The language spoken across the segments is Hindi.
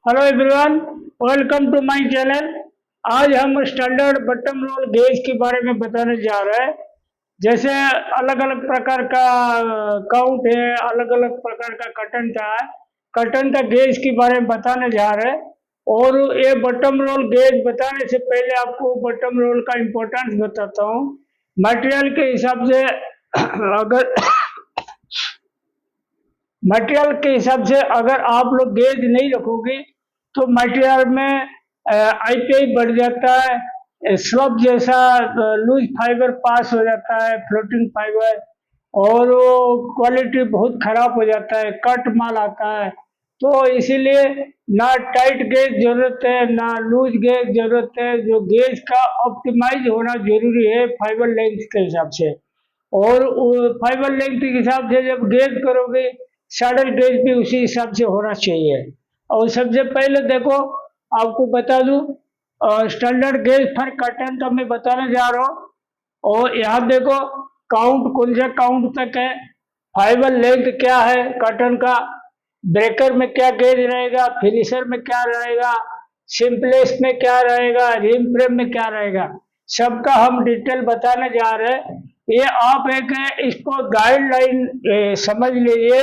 Hello everyone, welcome to my channel. आज हम स्टैंडर्ड बटन रोल गेज के बारे में बताने जा रहे हैं। जैसे अलग अलग प्रकार का काउंट है, अलग अलग प्रकार का कटन का है। कटन का गेज के बारे में बताने जा रहे हैं। और ये बटन रोल गेज बताने से पहले आपको बटन रोल का इम्पोर्टेंस बताता हूँ। मटेरियल के हिसाब से अगर मटेरियल के हिसाब से अगर आप लोग गेज नहीं रखोगे तो मटेरियल में आईपीआई बढ़ जाता है, स्लब जैसा लूज फाइबर पास हो जाता है, फ्लोटिंग फाइबर, और वो क्वालिटी बहुत खराब हो जाता है, कट माल आता है। तो इसीलिए ना टाइट गेज जरूरत है ना लूज गेज जरूरत है। जो गेज का ऑप्टिमाइज होना जरूरी है फाइबर लेंथ के हिसाब से। और फाइबर लेंथ के हिसाब से जब गेज करोगे, सैडल गेज भी उसी हिसाब से होना चाहिए। और सबसे पहले देखो, आपको बता दूं, स्टैंडर्ड गेज फॉर कटन का मैं बताने जा रहा हूँ। और यहाँ देखो, काउंट कौन सा काउंट तक है, फाइबर लेंथ क्या है कटन का, ब्रेकर में क्या गेज रहेगा, फिनिशर में क्या रहेगा, सिंपलेस में क्या रहेगा, रिम फ्रेम में क्या रहेगा, सबका हम डिटेल बताने जा रहे हैं। ये आप एक इसको गाइडलाइन समझ लीजिए।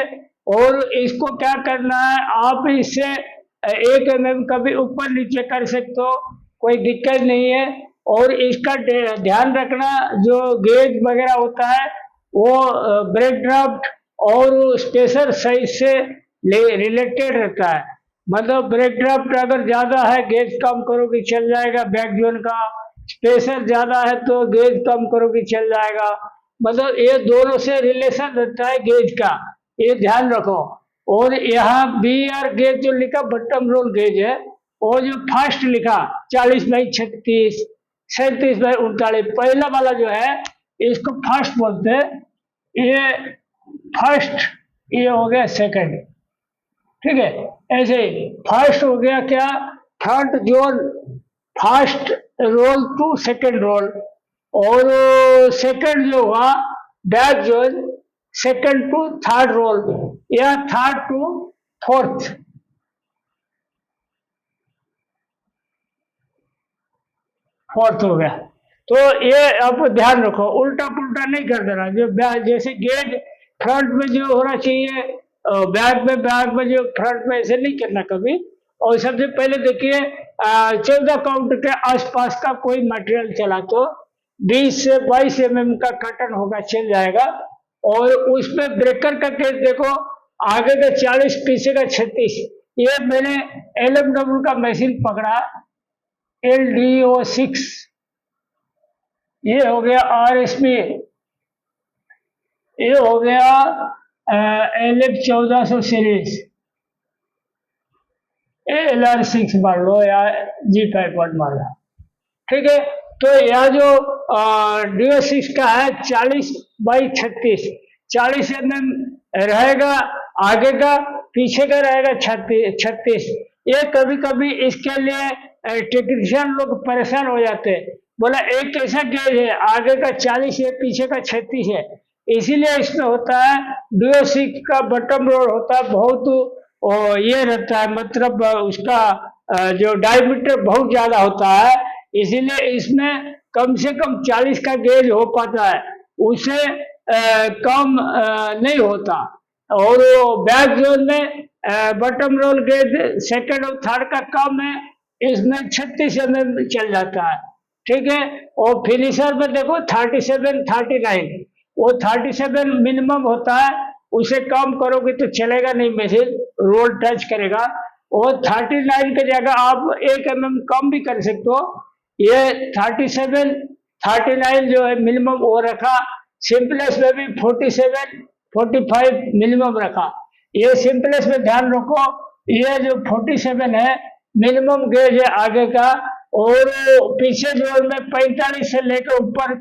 और इसको क्या करना है, आप इससे 1 mm कभी ऊपर नीचे कर सकते हो, कोई दिक्कत नहीं है। और इसका ध्यान रखना, जो गेज वगैरह होता है वो ब्रेक ड्राफ्ट और स्पेसर साइज से रिलेटेड रहता है। मतलब ब्रेक ड्राफ्ट अगर ज्यादा है गेज कम करोगे चल जाएगा, बैक जोन का स्पेसर ज्यादा है तो गेज कम करोगे चल जाएगा। मतलब ये दोनों से रिलेशन रहता है गेज का, ये ध्यान रखो। और यहाँ बी आर गेज जो लिखा बटन रोल गेज है, वो जो फर्स्ट लिखा 40/36, 37/39, पहला वाला जो है इसको फर्स्ट बोलते हैं। ये फर्स्ट, ये हो गया सेकंड, ठीक है। ऐसे ही फर्स्ट हो गया क्या, third zone, first role to second role. और सेकंड जो हुआ back zone, second to third role, या थर्ड टू फोर्थ। फोर्थ हो गया। तो ये आप ध्यान रखो, उल्टा पुल्टा नहीं कर देना। जो जैसे गेज फ्रंट में जो होना चाहिए बैक में जो फ्रंट में, ऐसे नहीं करना कभी। और सबसे पहले देखिए, 14 काउंट के आसपास का कोई मटेरियल चला तो 20 से 22 mm का कटन होगा, चल जाएगा। और उसमें ब्रेकर का केस देखो, आगे का 40, पीछे का 36। ये मैंने LMW का मशीन पकड़ा, LDO6। ये हो गया RSP, ये हो गया LF1400 सीरीज, LR6 मान लो या G51 मान लो, ठीक है। तो यह जो DO6 का है 40/36, 40 mm रहेगा आगे का, पीछे का रहेगा 36। ये कभी कभी इसके लिए टेक्नीशियन लोग परेशान हो जाते हैं, बोला एक कैसा गेज है, आगे का 40 है पीछे का 36 है। इसीलिए इसमें होता है DO6 का बटन रोल होता है बहुत ये रहता है, मतलब उसका जो डायमीटर बहुत ज्यादा होता है, इसीलिए इसमें कम से कम 40 का गेज हो पाता है, उसे कम नहीं होता। और बैक जोन में बटन रोल गेज सेकंड और थर्ड का कम है, इसमें 36 mm चल जाता है, ठीक है। और फिनिशर में देखो 37, 39, वो 37 मिनिमम होता है, उसे कम करोगे तो चलेगा नहीं, मशीन रोल टच करेगा। और 39 की जगह आप 1 mm कम भी कर सकते हो। ये 37, 39 जो है मिनिमम वो रखा। सिंपलेस में भी 47, 45 मिनिमम रखा। ये सिंपलेस में ध्यान रखो, ये जो 47 है मिनिमम गेज है आगे का। और पीछे जोन में 45 से लेकर ऊपर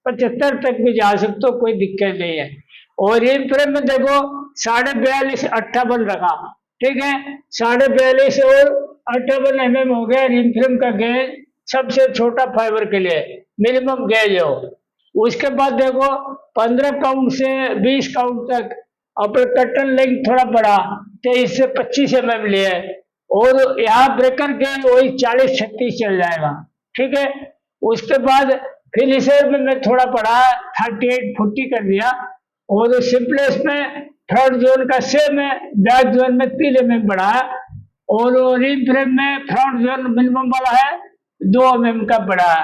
75 तक भी जा सकते हो, कोई दिक्कत नहीं है। और रिम फ्रेम में देखो 42.5, 58 रखा, ठीक है। 42.5 और 58 mm हो गया रिम फ्रेम का गेज, सबसे छोटा फाइबर के लिए मिनिमम गेज हो। उसके बाद देखो 15 काउंट से 20 काउंट तक अपने कटन लेंथ थोड़ा बड़ा, 23 से 25 mm लिए। और यहाँ ब्रेकर गेज वही 40-36 चल जाएगा। ठीक है, उसके बाद फिनिशर में मैं थोड़ा बढ़ा 38-40 कर दिया, और सिंपलेस में फ्रंट जोन का सेम है, बैक जोन में 3 mm बढ़ाया, और रिम फ्रेम में फ्रंट जोन मिनिमम वाला है 2 mm का बढ़ाया।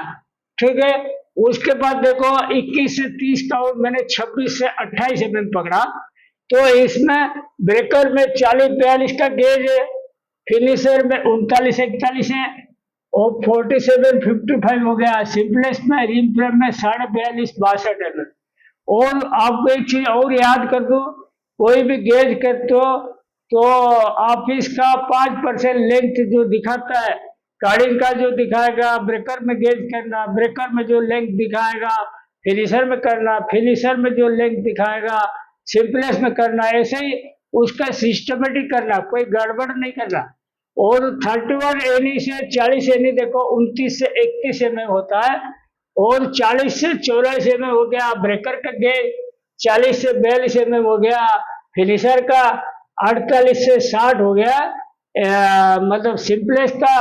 ठीक है, उसके बाद देखो 21 से 30 का मैंने 26 से 28 mm पकड़ा, तो इसमें ब्रेकर में 40-42 का गेज है, फिनिशर में 39-41 है, और 47-55 हो गया। सिंपलेस में रिम फ्रेम में 42.5-62 mm। और आपको एक चीज और याद कर दो, कोई भी गेज करते हो तो आप इसका 5% लेंथ जो दिखाता है, कार्डिंग का जो दिखाएगा, ब्रेकर में गेज करना, ब्रेकर में जो लेंथ दिखाएगा फिनिशर में करना, फिनिशर में जो लेंथ दिखाएगा सिंपलेस में करना, ऐसे ही उसका सिस्टमेटिक करना, कोई गड़बड़ नहीं करना। और 31 एनी से 40 एनी देखो 29 से 31 mm होता है, और 40 से 44 mm हो गया ब्रेकर का गेज, 40 से 42 mm हो गया फिनिशर का, 48 से 60 हो गया मतलब सिंपलेस का,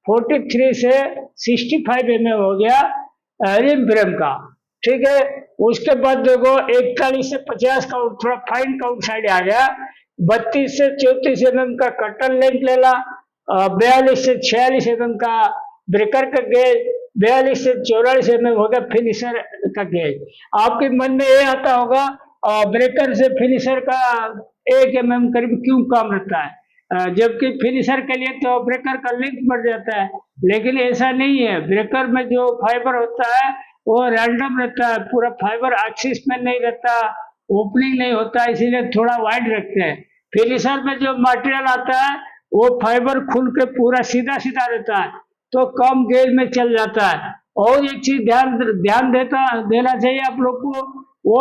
43 से 65 mm हो गया रिम फ्रेम का। ठीक है, उसके बाद देखो 41 से 50 का थोड़ा फाइन काउंट साइड आ गया, 32 से 34 mm का कटर लेंथ लेना, 42 से 46 mm का ब्रेकर का गेज, 42 से 44 mm हो गया फिनिशर का गेज। आपके मन में ये आता होगा ब्रेकर से फिनिशर का 1 mm करीब क्यों कम रहता है, जबकि फिनिशर के लिए तो ब्रेकर का लेंथ बढ़ जाता है, लेकिन ऐसा नहीं है। ब्रेकर में जो फाइबर होता है वो रैंडम रहता है, पूरा फाइबर एक्सिस में नहीं रहता, ओपनिंग नहीं होता, इसीलिए थोड़ा वाइड रखते हैं। फिनिशर में जो मटेरियल आता है वो फाइबर खुल के पूरा सीधा सीधा रहता है, तो कम गेज में चल जाता है। और एक चीज ध्यान देना चाहिए आप लोग को, वो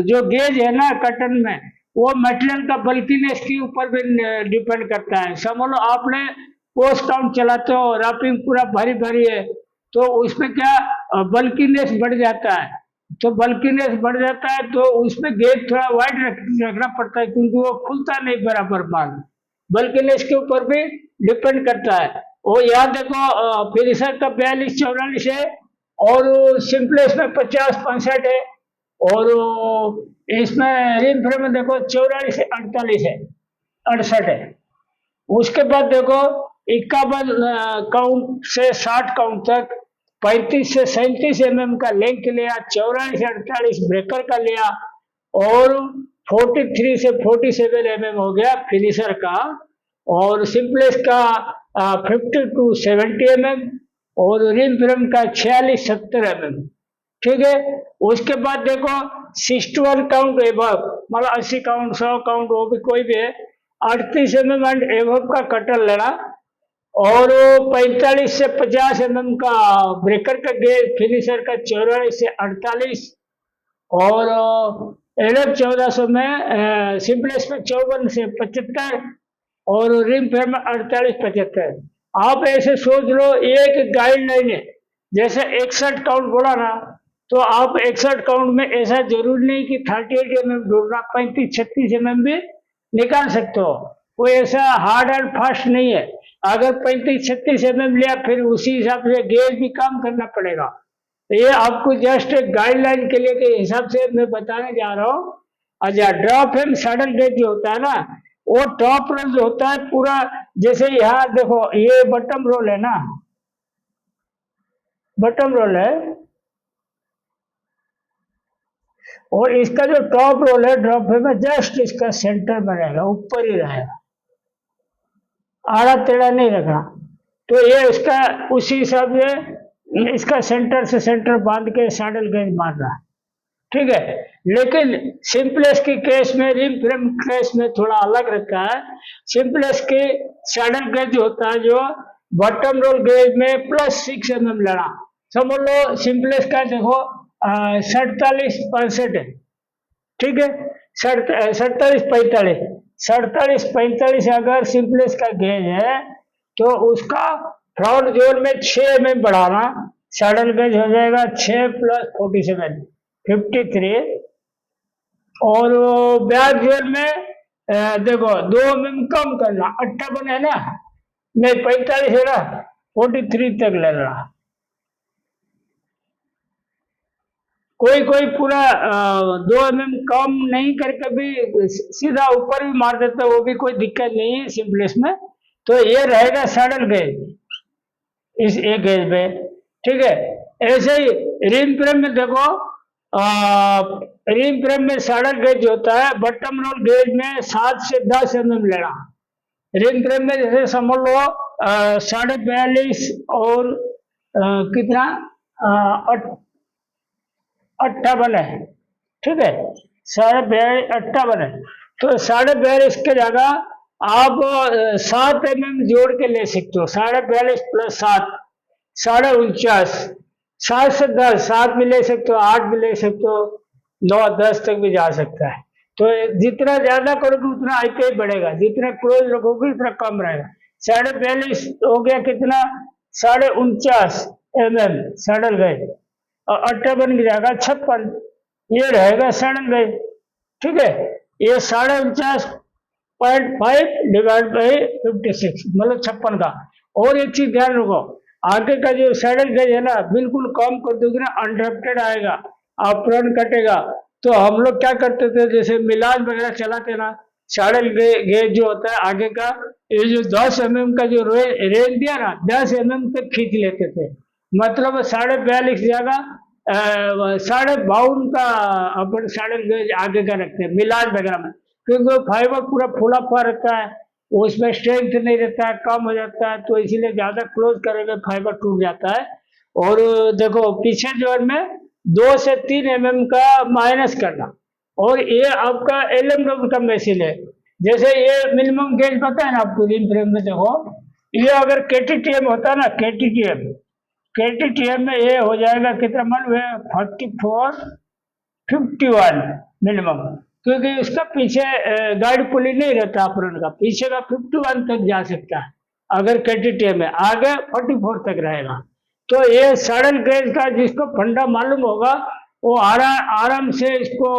जो गेज है ना कटन में, वो मटेरियल का बल्कीनेस के ऊपर भी डिपेंड करता है। समझ लो आपने पोस्ट काउंट चलाते हो, रैपिंग पूरा भारी भारी है, तो उसमें क्या बल्कीनेस बढ़ जाता है, तो बल्कीनेस बढ़ जाता है तो उसमें गेज थोड़ा वाइड रखना पड़ता है, क्योंकि वो खुलता नहीं बराबर माल, बल्कीनेस के ऊपर भी डिपेंड करता है। वो याद देखो फिनिशर का 42-44 है, और सिंपलेस में 50-65 है, और इसमें रिम फ्रेम में देखो 44 से 48 है, 68 है। उसके बाद देखो 51 काउंट से 60 काउंट तक 35 से 37 mm का लेंथ लिया, 44 से 48 ब्रेकर का लिया, और 43 से 47 mm हो गया फिनिशर का, और सिंपलेस का 50 to 70 mm, और रिम फ्रेम का 46-70 mm। ठीक है, उसके बाद देखो 61 काउंट एबव, मतलब 80 काउंट 100 काउंट वो भी कोई भी है, 38 mm एंड एबव का कटर लेना, और 45 से 50 mm का ब्रेकर का गेज, फिनिशर का 44 से 48, और LF 1400 में सिंपलेस में 54 से 75, और रिम फ्रेम में 48-75। आप ऐसे सोच लो, एक गाइडलाइन है, जैसे 61 काउंट बोला ना, तो आप 61 काउंट में ऐसा जरूरी नहीं कि 38 mm ढूंढना, 35-36 mm भी निकाल सकते हो, कोई ऐसा हार्ड एंड फास्ट नहीं है। अगर 35-36 mm लिया, फिर उसी हिसाब से गेज भी काम करना पड़ेगा। तो ये आपको जस्ट एक गाइडलाइन के लिए के हिसाब से मैं बताने जा रहा हूँ। अच्छा, ड्रॉप एंड सैडल गेज जो होता है ना, वो टॉप रोल जो होता है पूरा, जैसे यहाँ देखो ये बटम रोल है ना, बटम रोल है, और इसका जो टॉप रोल है ड्रॉप में जस्ट इसका सेंटर में रहेगा, ऊपर ही रहेगा, आड़ा टेढ़ा नहीं रखना। तो ये इसका उसी हिसाब से इसका सेंटर से सेंटर बांध के सैडल गेज मारना, ठीक है। लेकिन सिंपलेस के केस में, रिम फ्रेम केस में थोड़ा अलग रहता है। सिंपलेस के सैडल गेज होता है जो बॉटम रोल गेज में +6 mm लेना। समझ लो सिंपलेस का देखो 47-65 है, ठीक है, 47-45 अगर सिंपलेस का गेज है तो उसका फ्रंट जोन में 6 mm बढ़ाना, सैडल गेज हो जाएगा 6 + 47 53, और बैक जोन में देखो 2 mm कम करना, 58 है ना, नहीं 45 है ना, 43 तक ले रहा। कोई कोई पूरा 2 mm कम नहीं करके भी सीधा ऊपर भी मार देता है, वो भी कोई दिक्कत नहीं है सिंपलेस में। तो ये रहेगा सैडल गेज इस एक गेज पे, ठीक है। ऐसे ही रिम फ्रेम में देखो, रिम फ्रेम में सैडल गेज होता है, बटम रोल गेज में 7 से 10 mm लेना। रिम फ्रेम में जैसे समझ लो 42.5 और कितना 58 है, ठीक है। 42.5 है, तो 42.5 के जगह आप 7 mm जोड़ के ले सकते हो। 42.5 प्लस 7 49, 7 से 10, 7 भी ले सकते हो, 8 भी ले सकते हो, 9 10 तक भी जा सकता है। तो जितना ज्यादा करोगे उतना आईपीआई बढ़ेगा, जितना क्लोज रखोगे उतना कम रहेगा। 42.5 हो गया कितना 49.5 mm सैडल गए, और 58 की जगह 56 ये रहेगा सैडल गए, ठीक है। ये 49.5 डिवाइड बाई 56 मतलब 56 का। और एक चीज ध्यान रखो, आगे का जो सैडल गेज है ना, बिल्कुल कम कर दोगे ना अनड्रफ्टेड आएगा, अपरन कटेगा। तो हम लोग क्या करते थे, जैसे मिलान वगैरह चलाते ना, सैडल गेज जो होता है आगे का, ये जो 10 mm का जो रेंज दिया ना, 10 mm तक खींच लेते थे। मतलब 42.5 जगह 52.5 का अपन सैडल गेज आगे का रखते हैं मिलान वगैरह में, क्योंकि वो फाइबर पूरा फूला हुआ रहता है, उसमें स्ट्रेंथ नहीं रहता है, कम हो जाता है, तो इसीलिए ज्यादा क्लोज करेंगे फाइबर टूट जाता है। और देखो पीछे जोड़ में 2 से 3 mm का माइनस करना। और ये आपका LMW का मशीन है, जैसे ये मिनिमम गेज पता है ना आपको, रिम फ्रेम में देखो, ये अगर KTTM होता है ना, KTTM में ये हो जाएगा कितना मालूम है, 4451 मिनिमम, क्योंकि उसका पीछे गाइड पुली नहीं रहता अपरण का, पीछे का 51 तक जा सकता है अगर KTTM में, आगे 44 तक रहेगा। तो ये सैडल गेज का जिसको फंडा मालूम होगा वो आराम से इसको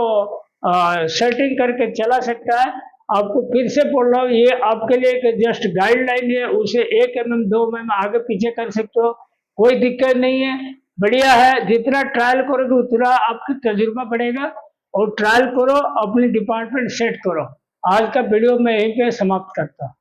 सेटिंग करके चला सकता है। आपको फिर से बोल रहा हूँ, ये आपके लिए एक जस्ट गाइडलाइन है, उसे 1 mm 2 mm आगे पीछे कर सकते हो, कोई दिक्कत नहीं है, बढ़िया है। जितना ट्रायल करोगे उतना आपकी तजुर्बा बढ़ेगा, और ट्रायल करो, अपनी डिपार्टमेंट सेट करो। आज का वीडियो मैं यहीं पे समाप्त करता हूँ।